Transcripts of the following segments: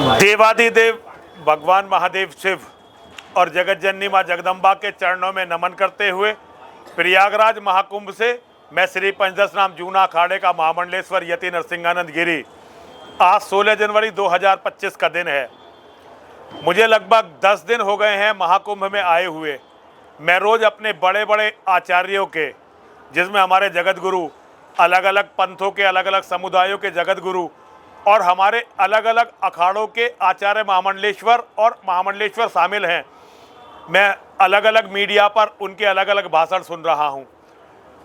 देवादिदेव भगवान महादेव शिव और जगत जननी माँ जगदम्बा के चरणों में नमन करते हुए प्रयागराज महाकुंभ से मैं श्री पंचदशनाम जूना अखाड़े का महामंडलेश्वर यति नरसिंहानंद गिरी। आज 16 जनवरी 2025 का दिन है। मुझे लगभग 10 दिन हो गए हैं महाकुंभ में आए हुए। मैं रोज़ अपने बड़े बड़े आचार्यों के, जिसमें हमारे जगत गुरु, अलग अलग पंथों के, अलग अलग समुदायों के जगत गुरु और हमारे अलग अलग अखाड़ों के आचार्य महामंडलेश्वर और महामंडलेश्वर शामिल हैं, मैं अलग अलग मीडिया पर उनके अलग अलग भाषण सुन रहा हूं।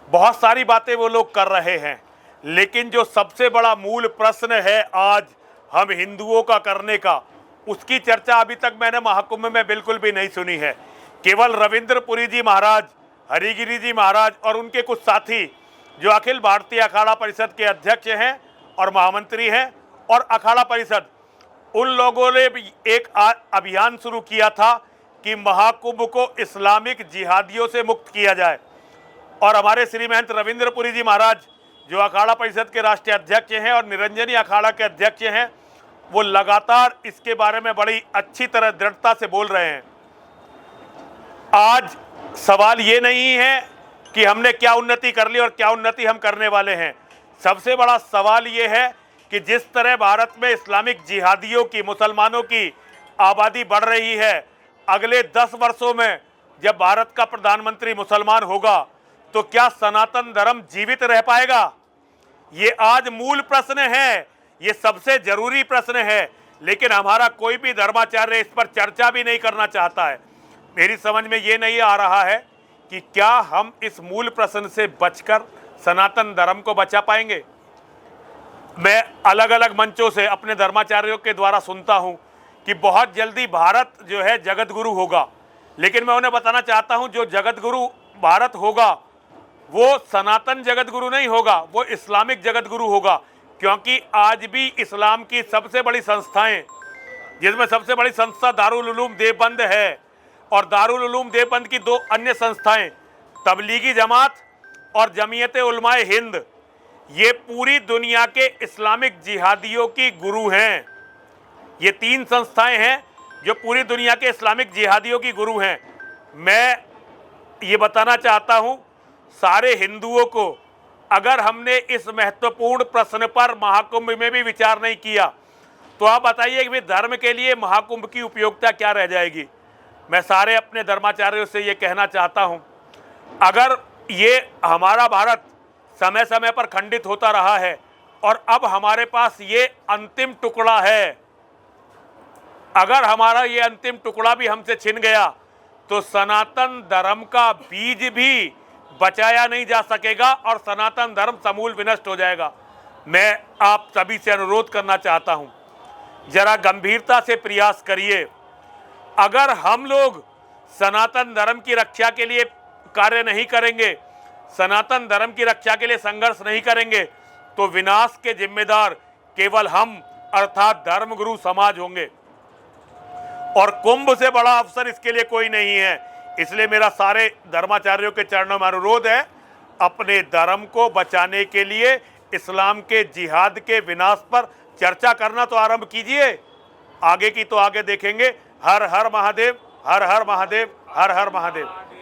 बहुत सारी बातें वो लोग कर रहे हैं, लेकिन जो सबसे बड़ा मूल प्रश्न है आज हम हिंदुओं का करने का, उसकी चर्चा अभी तक मैंने महाकुंभ में बिल्कुल भी नहीं सुनी है। केवल रविंद्रपुरी जी महाराज, हरिगिरी जी महाराज और उनके कुछ साथी जो अखिल भारतीय अखाड़ा परिषद के अध्यक्ष हैं और महामंत्री हैं, और अखाड़ा परिषद, उन लोगों ने भी एक अभियान शुरू किया था कि महाकुंभ को इस्लामिक जिहादियों से मुक्त किया जाए। और हमारे श्री महंत रविंद्रपुरी जी महाराज जो अखाड़ा परिषद के राष्ट्रीय अध्यक्ष हैं और निरंजनी अखाड़ा के अध्यक्ष हैं, वो लगातार इसके बारे में बड़ी अच्छी तरह दृढ़ता से बोल रहे हैं। आज सवाल ये नहीं है कि हमने क्या उन्नति कर ली और क्या उन्नति हम करने वाले हैं। सबसे बड़ा सवाल ये है कि जिस तरह भारत में इस्लामिक जिहादियों की, मुसलमानों की आबादी बढ़ रही है, अगले 10 वर्षों में जब भारत का प्रधानमंत्री मुसलमान होगा तो क्या सनातन धर्म जीवित रह पाएगा? ये आज मूल प्रश्न है, ये सबसे जरूरी प्रश्न है, लेकिन हमारा कोई भी धर्माचार्य इस पर चर्चा भी नहीं करना चाहता है। मेरी समझ में ये नहीं आ रहा है कि क्या हम इस मूल प्रश्न से बचकर सनातन धर्म को बचा पाएंगे। मैं अलग अलग मंचों से अपने धर्माचार्यों के द्वारा सुनता हूं कि बहुत जल्दी भारत जो है जगत गुरु होगा, लेकिन मैं उन्हें बताना चाहता हूं जो जगत गुरु भारत होगा वो सनातन जगत गुरु नहीं होगा, वो इस्लामिक जगत गुरु होगा। क्योंकि आज भी इस्लाम की सबसे बड़ी संस्थाएं, जिसमें सबसे बड़ी संस्था दारुल उलूम देवबंद है, और दारुल उलूम देवबंद की 2 अन्य संस्थाएं तबलीगी जमात और जमीयत उलमाए हिंद, ये पूरी दुनिया के इस्लामिक जिहादियों की गुरु हैं। ये 3 संस्थाएं हैं जो पूरी दुनिया के इस्लामिक जिहादियों की गुरु हैं। मैं ये बताना चाहता हूं सारे हिंदुओं को, अगर हमने इस महत्वपूर्ण प्रश्न पर महाकुंभ में भी विचार नहीं किया तो आप बताइए कि धर्म के लिए महाकुंभ की उपयोगिता क्या रह जाएगी। मैं सारे अपने धर्माचार्यों से ये कहना चाहता हूं, अगर ये हमारा भारत समय समय पर खंडित होता रहा है और अब हमारे पास ये अंतिम टुकड़ा है, अगर हमारा ये अंतिम टुकड़ा भी हमसे छिन गया तो सनातन धर्म का बीज भी बचाया नहीं जा सकेगा और सनातन धर्म समूल विनष्ट हो जाएगा। मैं आप सभी से अनुरोध करना चाहता हूं, जरा गंभीरता से प्रयास करिए। अगर हम लोग सनातन धर्म की रक्षा के लिए कार्य नहीं करेंगे, सनातन धर्म की रक्षा के लिए संघर्ष नहीं करेंगे, तो विनाश के जिम्मेदार केवल हम अर्थात धर्मगुरु समाज होंगे। और कुंभ से बड़ा अवसर इसके लिए कोई नहीं है। इसलिए मेरा सारे धर्माचार्यों के चरणों में अनुरोध है, अपने धर्म को बचाने के लिए इस्लाम के जिहाद के विनाश पर चर्चा करना तो आरंभ कीजिए। आगे की तो आगे देखेंगे। हर हर महादेव, हर हर महादेव, हर हर महादेव।